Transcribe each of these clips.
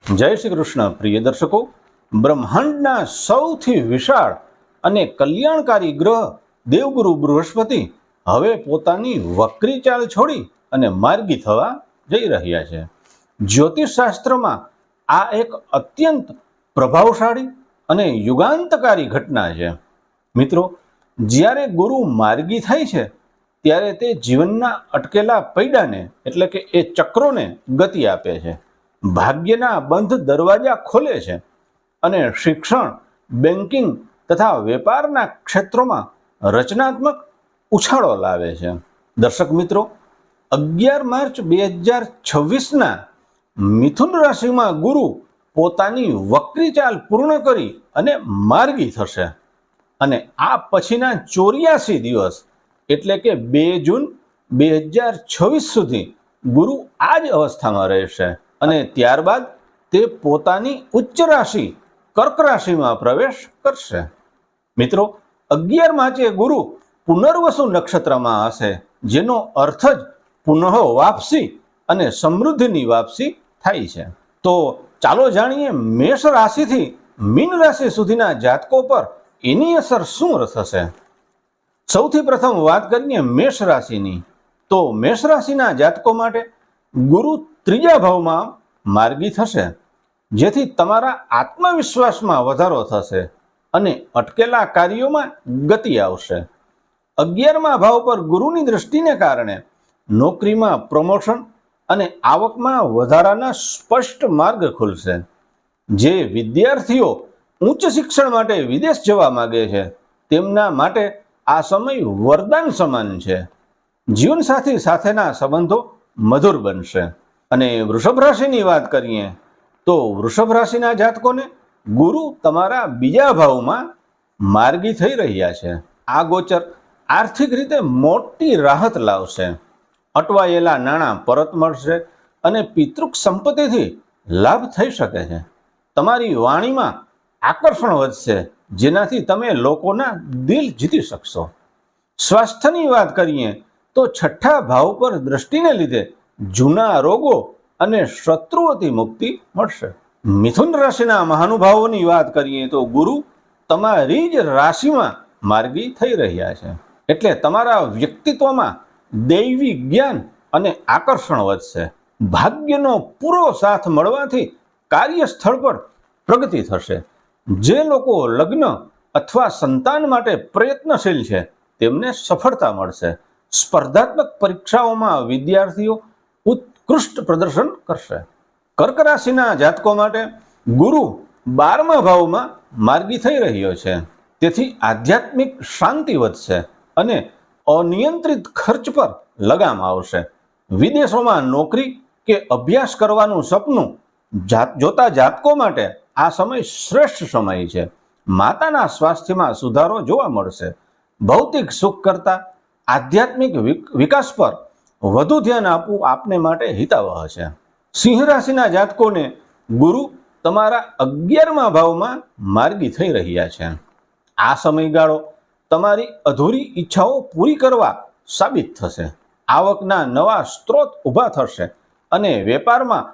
જય શ્રી કૃષ્ણ. પ્રિય દર્શકો, બ્રહ્માંડના સૌથી વિશાળ અને કલ્યાણકારી ગ્રહ દેવગુરુ બૃહસ્પતિ હવે પોતાની વક્રી ચાલ છોડી અને માર્ગી થવા જઈ રહ્યા છે. જ્યોતિષ શાસ્ત્રમાં આ એક અત્યંત પ્રભાવશાળી અને યુગાંતકારી ઘટના છે. મિત્રો, જ્યારે ગુરુ માર્ગી થાય છે ત્યારે તે જીવનના અટકેલા પૈડાને એટલે કે એ ચક્રોને ગતિ આપે છે, ભાગ્યના બંધ દરવાજા ખોલે છે અને શિક્ષણ, બેન્કિંગ તથા વેપારના ક્ષેત્રોમાં રચનાત્મક ઉછાળો લાવે છે. દર્શક મિત્રો, 11 માર્ચ 2026ના મિથુન રાશિમાં ગુરુ પોતાની વક્રી ચાલ પૂર્ણ કરી અને માર્ગી થશે અને આ પછીના 84 દિવસ એટલે કે 2 જૂન 2026 સુધી ગુરુ આ જ અવસ્થામાં રહેશે અને ત્યારબાદ તે પોતાની ઉચ્ચ રાશિ કર્ક રાશિમાં પ્રવેશ કરશે. મિત્રો, 11 માર્ચે ગુરુ પુનર્વસુ નક્ષત્રમાં હશે, જેનો અર્થ જ પુનઃ વાપસી અને સમૃદ્ધિની વાપસી થાય છે. તો ચાલો જાણીએ મેષ રાશિથી મીન રાશિ સુધીના જાતકો પર એની અસર શું થશે. સૌથી પ્રથમ વાત કરીએ મેષ રાશિની. તો મેષ રાશિના જાતકો માટે ગુરુ ત્રીજા ભાવમાં માર્ગી થશે, જેથી તમારા આત્મવિશ્વાસમાં વધારો થશે અને અટકેલા કાર્યોમાં ગતિ આવશે. 11મા ભાવ પર ગુરુની દ્રષ્ટિને કારણે નોકરીમાં પ્રમોશન અને આવકમાં વધારાના સ્પષ્ટ માર્ગ ખુલશે. જે વિદ્યાર્થીઓ ઉચ્ચ શિક્ષણ માટે વિદેશ જવા માંગે છે તેમના માટે આ સમય વરદાન સમાન છે. જીવનસાથી સાથેના સંબંધો મધુર બનશે. અને વૃષભ રાશિની વાત કરીએ તો વૃષભ રાશિના જાતકોને ગુરુ તમારા બીજા ભાવમાં માર્ગી થઈ રહ્યા છે. આ ગોચર આર્થિક રીતે મોટી રાહત લાવશે. અટવાયેલા નાણાં પરત મળશે અને પિતૃક સંપત્તિથી લાભ થઈ શકે છે. તમારી વાણીમાં આકર્ષણ વધશે, જેનાથી તમે લોકોના દિલ જીતી શકશો. સ્વાસ્થ્યની વાત કરીએ તો છઠ્ઠા ભાવ પર દ્રષ્ટિને લીધે જૂના રોગો અને શત્રુઓથી મુક્તિ મળશે. મિથુન રાશિના મહાનુભાવોની વાત કરીએ તો ગુરુ તમારી જ રાશિમાં માર્ગી થઈ રહ્યા છે, એટલે તમારા વ્યક્તિત્વમાં દૈવી જ્ઞાન અને આકર્ષણ વધશે. ભાગ્યનો પૂરો સાથ મળવાથી કાર્યસ્થળ પર પ્રગતિ થશે. જે લોકો લગ્ન અથવા સંતાન માટે પ્રયત્નશીલ છે તેમને સફળતા મળશે. સ્પર્ધાત્મક પરીક્ષાઓમાં વિદ્યાર્થીઓ ઉત્કૃષ્ટ પ્રદર્શન કરશે. કર્ક રાશિના જાતકો માટે ગુરુ 12મા ભાવમાં માર્ગી થઈ રહ્યો છે, તેથી આધ્યાત્મિક શાંતિ વધશે અને અનિયંત્રિત ખર્ચ પર લગામ આવશે. વિદેશોમાં નોકરી કે અભ્યાસ કરવાનું સપનું જોતા જાતકો માટે આ સમય શ્રેષ્ઠ સમય છે. માતાના સ્વાસ્થ્યમાં સુધારો જોવા મળશે. ભૌતિક સુખ કરતા આધ્યાત્મિક વિકાસ પર વધુ ધ્યાન આપવું આપને માટે હિતાવહ છે. સિંહ રાશિના જાતકોને ગુરુ તમારા 11મા ભાવમાં માર્ગી થઈ રહ્યા છે. આ સમયગાળો તમારી અધૂરી ઈચ્છાઓ પૂરી કરવા સાબિત થશે. આવકના નવા સ્ત્રોત ઊભા થશે અને વેપારમાં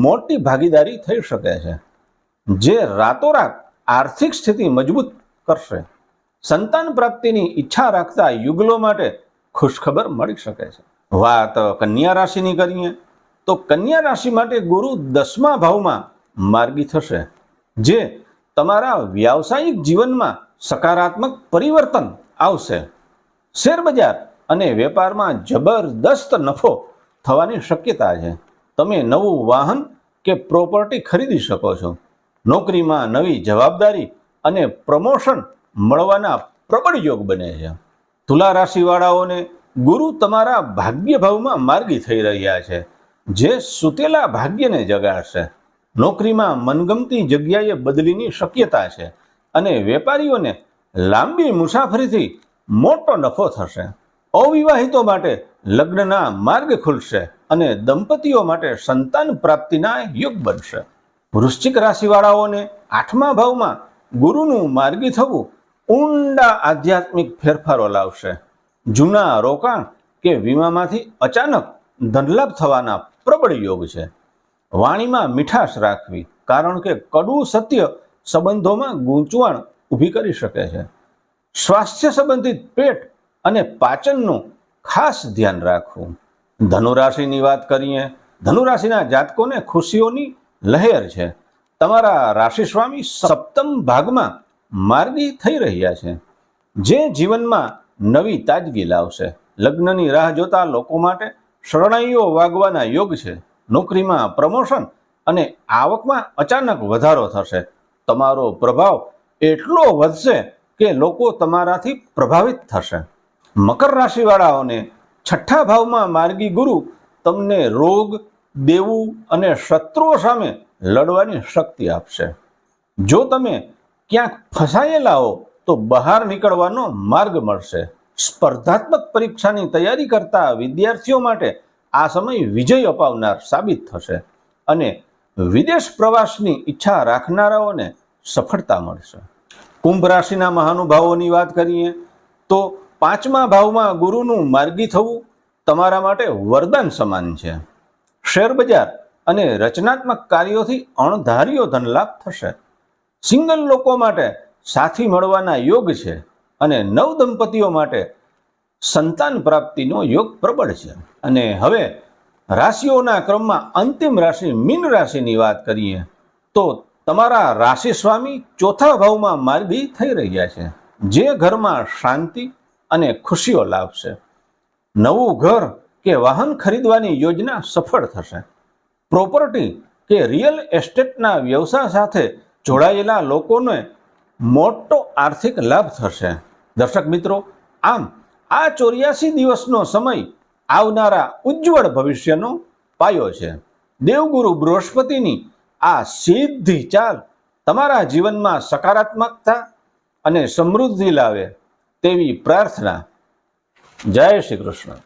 મોટી ભાગીદારી થઈ શકે છે, જે રાતોરાત આર્થિક સ્થિતિ મજબૂત કરશે. સંતાન પ્રાપ્તિની ઈચ્છા રાખતા યુગલો માટે ખુશખબર મળી શકે છે. વાત કન્યા રાશિની કરીએ તો કન્યા રાશિ માટે ગુરુ 10મા ભાવમાં માર્ગી થશે, જે તમારા વ્યાવસાયિક જીવનમાં સકારાત્મક પરિવર્તન આવશે. શેરબજાર અને વેપારમાં જબરદસ્ત નફો થવાની શક્યતા છે. તમે નવું વાહન કે પ્રોપર્ટી ખરીદી શકો છો. નોકરીમાં નવી જવાબદારી અને પ્રમોશન મળવાના પ્રબળ યોગ બને છે. તુલા રાશિવાળાઓને ગુરુ તમારા ભાગ્ય ભાવમાં માર્ગી થઈ રહ્યા છે, જે સૂતેલા ભાગ્યને જગાડશે. નોકરીમાં મનગમતી જગ્યાએ બદલીની શક્યતા છે અને વેપારીઓને લાંબી મુસાફરીથી મોટો નફો થશે. અવિવાહિતો માટે લગ્નના માર્ગ ખુલશે અને દંપતીઓ માટે સંતાન પ્રાપ્તિના યોગ બનશે. વૃશ્ચિક રાશિવાળાઓને 8મા ભાવમાં ગુરુનું માર્ગી થવું ઊંડા આધ્યાત્મિક ફેરફારો લાવશે. જૂના રોકાણ કે વીમામાંથી અચાનક ધનલાભ થવાના પ્રબળ યોગ છે. વાણીમાં મીઠાશ રાખવી, કારણ કે કડવું સત્ય સંબંધોમાં ગૂંચવણ ઊભી કરી શકે છે. સ્વાસ્થ્ય સંબંધિત પેટ અને પાચનનું ખાસ ધ્યાન રાખવું. ધનુરાશિની વાત કરીએ. ધનુરાશિના જાતકોને ખુશીઓની લહેર છે. તમારા રાશિ સ્વામી સપ્તમ ભાગમાં માર્ગી થઈ રહ્યા છે, જે જીવનમાં નવી તાજગી લાવશે. લગ્નની રાહ જોતા લોકો માટે શરણાઈઓ વાગવાના યોગ છે. નોકરીમાં પ્રમોશન અને આવકમાં અચાનક વધારો થશે. તમારો પ્રભાવ એટલો વધશે કે લોકો તમારાથી પ્રભાવિત થશે. મકર રાશિવાળાઓને છઠ્ઠા ભાવમાં માર્ગી ગુરુ તમને રોગ, દેવું અને શત્રુઓ સામે લડવાની શક્તિ આપશે. જો તમે ક્યાંક ફસાયેલા હો તો બહાર નીકળવાનો માર્ગ મળશે. સ્પર્ધાત્મક પરીક્ષાની તૈયારી કરતા વિદ્યાર્થીઓ માટે આ સમય વિજય અપાવનાર સાબિત થશે અને વિદેશ પ્રવાસની ઈચ્છા રાખનારાઓને સફળતા મળશે. કુંભ રાશિના મહાનુભાવોની વાત કરીએ તો પાંચમા ભાવમાં ગુરુનું માર્ગી થવું તમારા માટે વરદાન સમાન છે. શેર બજાર અને રચનાત્મક કાર્યોથી અણધાર્યો ધનલાભ થશે. સિંગલ લોકો માટે સાથી મળવાના યોગ છે અને નવ દંપતીઓ માટે સંતાન પ્રાપ્તિનો યોગ પ્રબળ છે. અને હવે રાશિઓના ક્રમમાં અંતિમ રાશિ મીન રાશિની વાત કરીએ તો તમારા રાશિ સ્વામી ચોથા ભાવમાં માર્ગી થઈ રહ્યા છે, જે ઘરમાં શાંતિ અને ખુશીઓ લાવશે. નવું ઘર કે વાહન ખરીદવાની યોજના સફળ થશે. પ્રોપર્ટી કે રિયલ એસ્ટેટના વ્યવસાય સાથે જોડાયેલા લોકોને મોટો આર્થિક લાભ થશે. દર્શક મિત્રો, આમ આ 84 દિવસનો સમય આવનારા ઉજ્જવળ ભવિષ્યનો પાયો છે. દેવગુરુ બૃહસ્પતિની આ સીધી ચાલ તમારા જીવનમાં સકારાત્મકતા અને સમૃદ્ધિ લાવે તેવી પ્રાર્થના. જય શ્રી કૃષ્ણ.